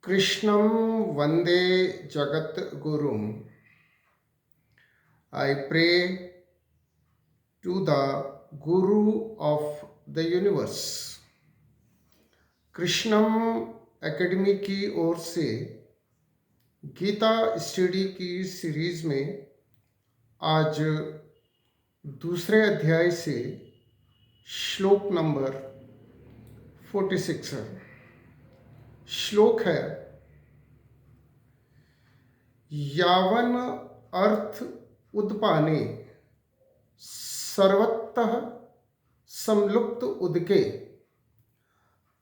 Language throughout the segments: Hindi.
कृष्णं वन्दे जगद्गुरुम्। I pray to the Guru of the universe. Krishnam academy की ओर से गीता स्टडी की सीरीज में आज दूसरे अध्याय से श्लोक नंबर 46 है। श्लोक है, यावन अर्थ उद्पाने सर्वतः संलुप्त उदके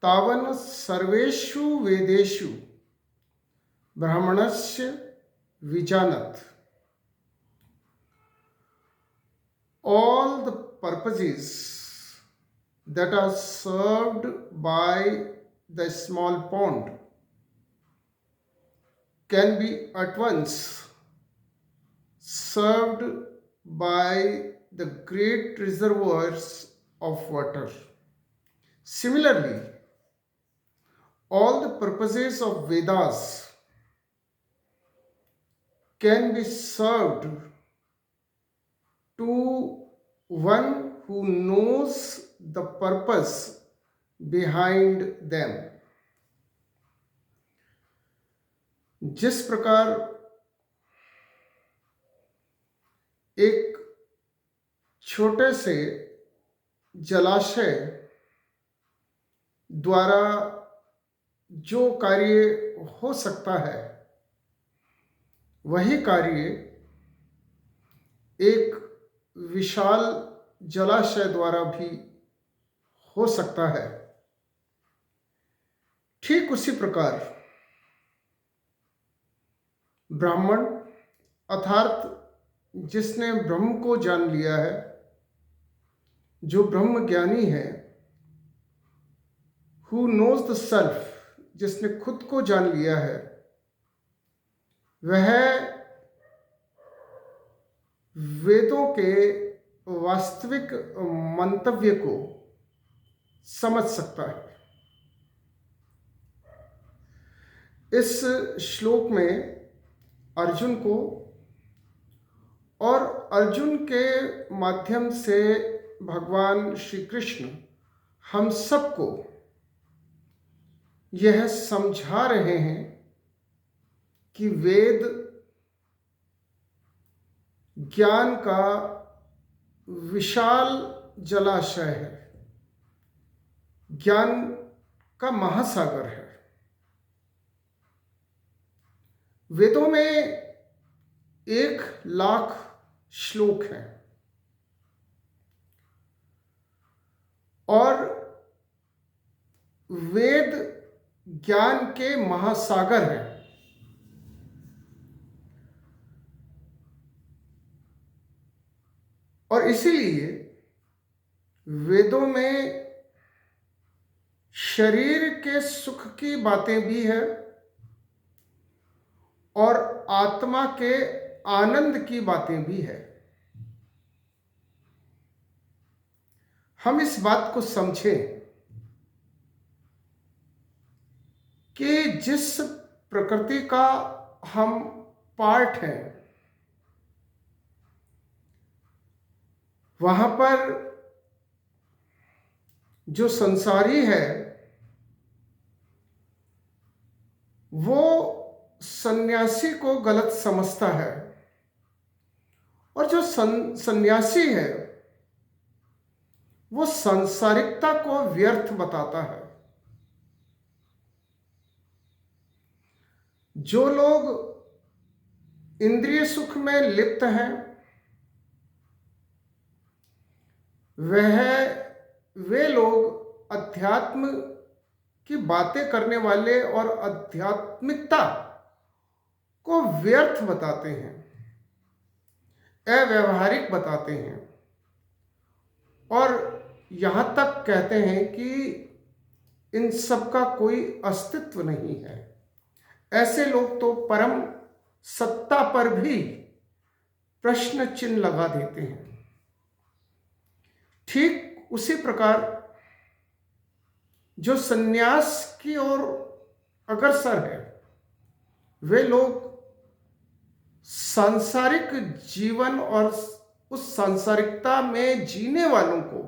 तावन सर्वेषु वेदेषु ब्राह्मणस्य विजानत। All the purposes that are served by the small pond can be at once served by the great reservoirs of water. Similarly, all the purposes of Vedas can be served to one who knows the purpose behind them. जिस प्रकार एक छोटे से जलाशय द्वारा जो कार्य हो सकता है, वही कार्य एक विशाल जलाशय द्वारा भी हो सकता है। ठीक उसी प्रकार ब्राह्मण अर्थात जिसने ब्रह्म को जान लिया है, जो ब्रह्म ज्ञानी है, हु नोज द सेल्फ, जिसने खुद को जान लिया है, वह वेदों के वास्तविक मंतव्य को समझ सकता है। इस श्लोक में अर्जुन को और अर्जुन के माध्यम से भगवान श्री कृष्ण हम सबको यह समझा रहे हैं कि वेद ज्ञान का विशाल जलाशय है, ज्ञान का महासागर है। वेदों में 1,00,000 श्लोक हैं और वेद ज्ञान के महासागर हैं। और इसीलिए वेदों में शरीर के सुख की बातें भी है और आत्मा के आनंद की बातें भी है। हम इस बात को समझें कि जिस प्रकृति का हम पार्ट हैं, वहां पर जो संसारी है वो सन्यासी को गलत समझता है, और जो सन्यासी है वो सांसारिकता को व्यर्थ बताता है। जो लोग इंद्रिय सुख में लिप्त हैं, वे लोग अध्यात्म की बातें करने वाले और आध्यात्मिकता को व्यर्थ बताते हैं, अव्यावहारिक बताते हैं, और यहां तक कहते हैं कि इन सब का कोई अस्तित्व नहीं है। ऐसे लोग तो परम सत्ता पर भी प्रश्न चिन्ह लगा देते हैं। ठीक उसी प्रकार जो सन्यास की ओर अग्रसर है, वे लोग सांसारिक जीवन और उस सांसारिकता में जीने वालों को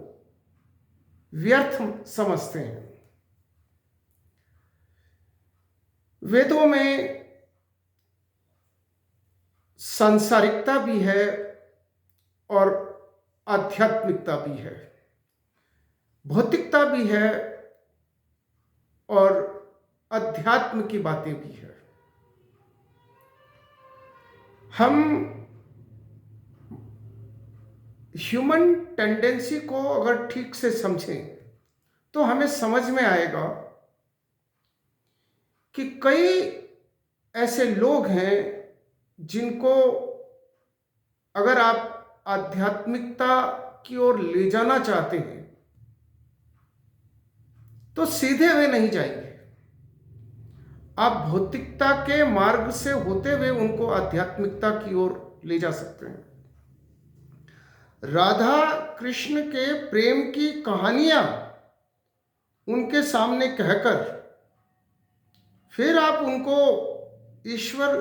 व्यर्थ समझते हैं। वेदों में सांसारिकता भी है और आध्यात्मिकता भी है, भौतिकता भी है और अध्यात्म की बातें भी है। हम ह्यूमन टेंडेंसी को अगर ठीक से समझें तो हमें समझ में आएगा कि कई ऐसे लोग हैं जिनको अगर आप आध्यात्मिकता की ओर ले जाना चाहते हैं तो सीधे वे नहीं जाएंगे। आप भौतिकता के मार्ग से होते हुए उनको आध्यात्मिकता की ओर ले जा सकते हैं। राधा कृष्ण के प्रेम की कहानियां उनके सामने कहकर फिर आप उनको ईश्वर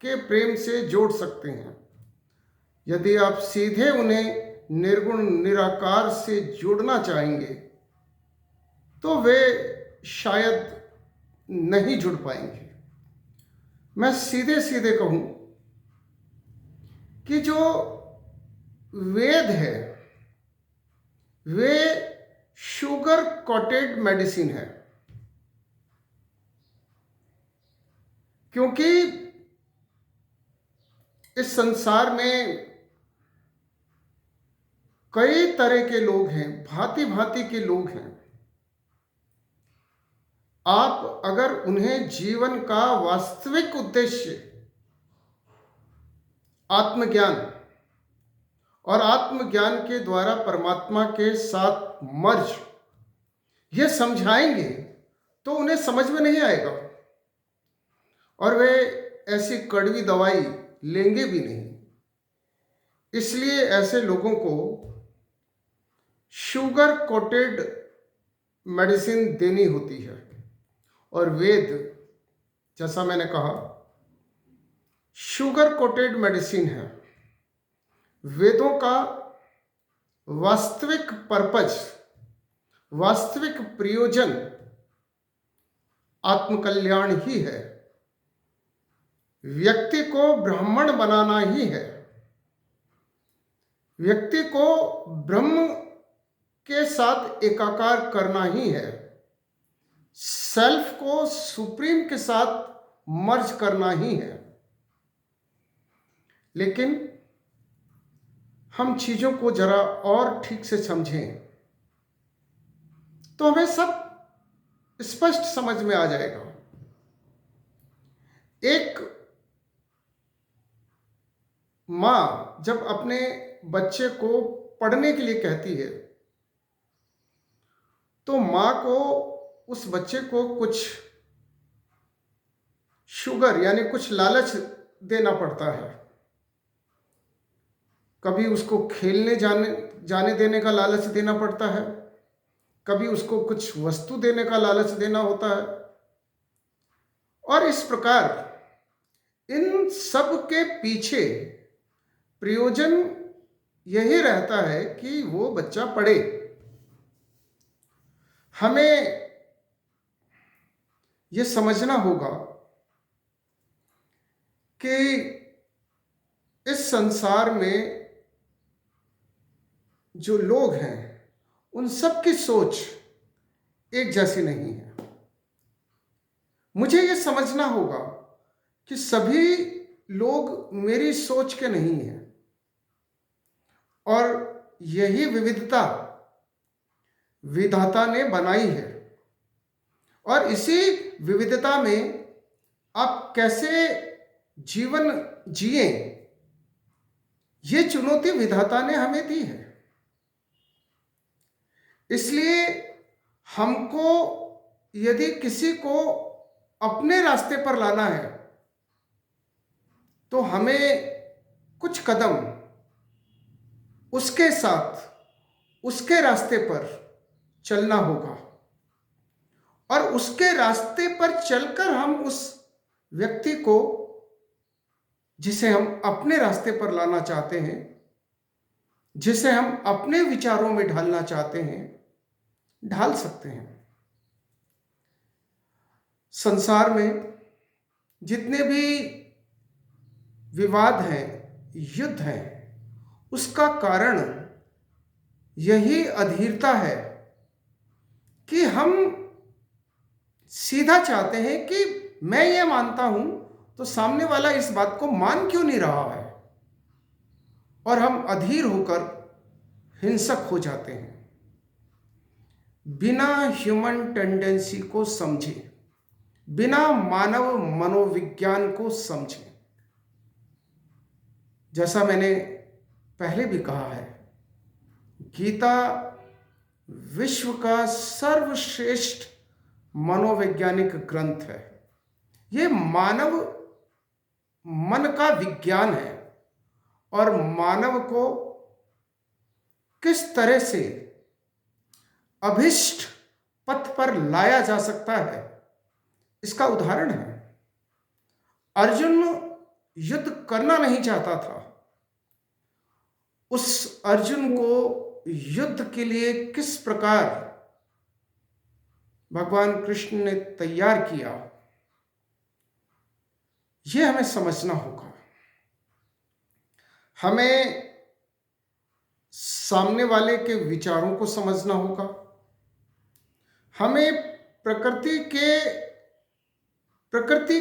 के प्रेम से जोड़ सकते हैं। यदि आप सीधे उन्हें निर्गुण निराकार से जोड़ना चाहेंगे तो वे शायद नहीं जुड़ पाएंगे। मैं सीधे सीधे कहूं कि जो वेद है वे शुगर कोटेड मेडिसिन है, क्योंकि इस संसार में कई तरह के लोग हैं, भांति भांति के लोग हैं। आप अगर उन्हें जीवन का वास्तविक उद्देश्य आत्मज्ञान और आत्मज्ञान के द्वारा परमात्मा के साथ मर्ज ये समझाएंगे तो उन्हें समझ में नहीं आएगा और वे ऐसी कड़वी दवाई लेंगे भी नहीं। इसलिए ऐसे लोगों को शुगर कोटेड मेडिसिन देनी होती है। और वेद, जैसा मैंने कहा, शुगर कोटेड मेडिसिन है। वेदों का वास्तविक पर्पज, वास्तविक प्रयोजन आत्मकल्याण ही है, व्यक्ति को ब्राह्मण बनाना ही है, व्यक्ति को ब्रह्म के साथ एकाकार करना ही है, सेल्फ को सुप्रीम के साथ मर्ज करना ही है। लेकिन हम चीजों को जरा और ठीक से समझें तो हमें सब स्पष्ट समझ में आ जाएगा। एक मां जब अपने बच्चे को पढ़ने के लिए कहती है तो मां को उस बच्चे को कुछ शुगर यानी कुछ लालच देना पड़ता है। कभी उसको खेलने जाने देने का लालच देना पड़ता है, कभी उसको कुछ वस्तु देने का लालच देना होता है। और इस प्रकार इन सब के पीछे प्रयोजन यही रहता है कि वो बच्चा पढ़े। हमें यह समझना होगा कि इस संसार में जो लोग हैं उन सब की सोच एक जैसी नहीं है। मुझे यह समझना होगा कि सभी लोग मेरी सोच के नहीं हैं और यही विविधता विधाता ने बनाई है और इसी विविधता में आप कैसे जीवन जिए ये चुनौती विधाता ने हमें दी है। इसलिए हमको यदि किसी को अपने रास्ते पर लाना है तो हमें कुछ कदम उसके साथ उसके रास्ते पर चलना होगा और उसके रास्ते पर चलकर हम उस व्यक्ति को जिसे हम अपने रास्ते पर लाना चाहते हैं, जिसे हम अपने विचारों में ढालना चाहते हैं, ढाल सकते हैं। संसार में जितने भी विवाद हैं, युद्ध हैं, उसका कारण यही अधीरता है कि हम सीधा चाहते हैं कि मैं ये मानता हूं तो सामने वाला इस बात को मान क्यों नहीं रहा है, और हम अधीर होकर हिंसक हो जाते हैं। बिना ह्यूमन टेंडेंसी को समझे, बिना मानव मनोविज्ञान को समझे, जैसा मैंने पहले भी कहा है, गीता विश्व का सर्वश्रेष्ठ मनोवैज्ञानिक ग्रंथ है। यह मानव मन का विज्ञान है और मानव को किस तरह से अभिष्ट पथ पर लाया जा सकता है, इसका उदाहरण है। अर्जुन युद्ध करना नहीं चाहता था। उस अर्जुन को युद्ध के लिए किस प्रकार भगवान कृष्ण ने तैयार किया, यह हमें समझना होगा। हमें सामने वाले के विचारों को समझना होगा। हमें प्रकृति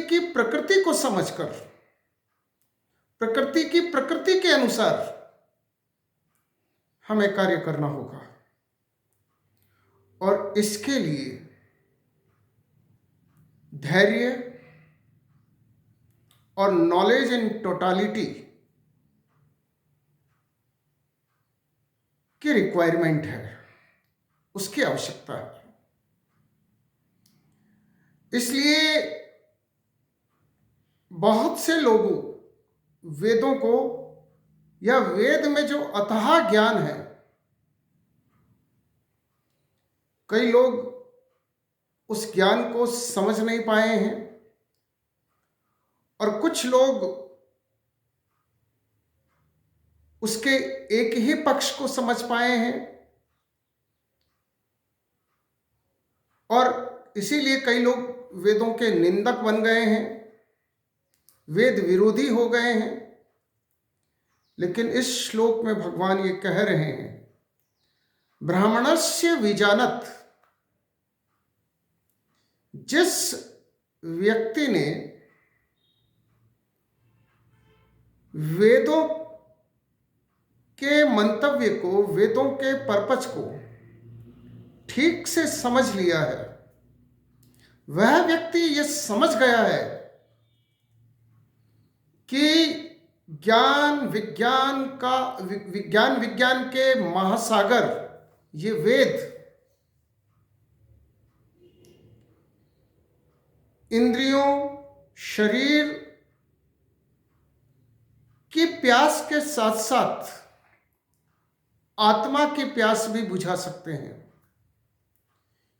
की प्रकृति को समझकर, प्रकृति की प्रकृति के अनुसार हमें कार्य करना होगा। और इसके लिए धैर्य और नॉलेज इन टोटालिटी की रिक्वायरमेंट है, उसकी आवश्यकता है। इसलिए बहुत से लोगों वेदों को या वेद में जो अथाह ज्ञान है, कई लोग उस ज्ञान को समझ नहीं पाए हैं और कुछ लोग उसके एक ही पक्ष को समझ पाए हैं और इसीलिए कई लोग वेदों के निंदक बन गए हैं, वेद विरोधी हो गए हैं। लेकिन इस श्लोक में भगवान ये कह रहे हैं, ब्राह्मणस्य विजानत, जिस व्यक्ति ने वेदों के मंतव्य को, वेदों के पर्पज को ठीक से समझ लिया है, वह व्यक्ति यह समझ गया है कि विज्ञान के महासागर ये वेद इंद्रियों, शरीर की प्यास के साथ साथ आत्मा की प्यास भी बुझा सकते हैं।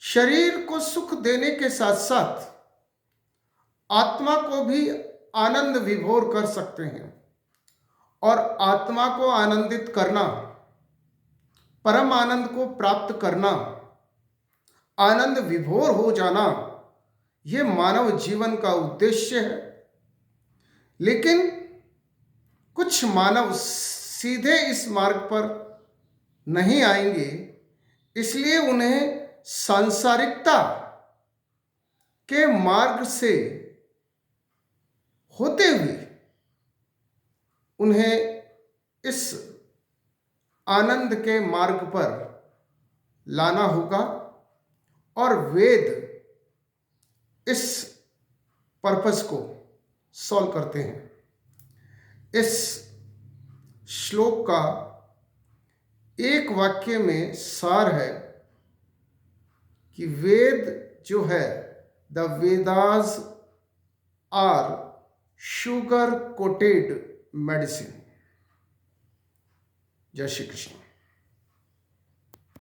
शरीर को सुख देने के साथ साथ आत्मा को भी आनंद विभोर कर सकते हैं। और आत्मा को आनंदित करना, परम आनंद को प्राप्त करना, आनंद विभोर हो जाना, यह मानव जीवन का उद्देश्य है। लेकिन कुछ मानव सीधे इस मार्ग पर नहीं आएंगे, इसलिए उन्हें सांसारिकता के मार्ग से होते हुए उन्हें इस आनंद के मार्ग पर लाना होगा। और वेद इस पर्पस को सॉल्व करते हैं। इस श्लोक का एक वाक्य में सार है कि वेद जो है, the Vedas are sugar coated medicine. जय श्री कृष्ण।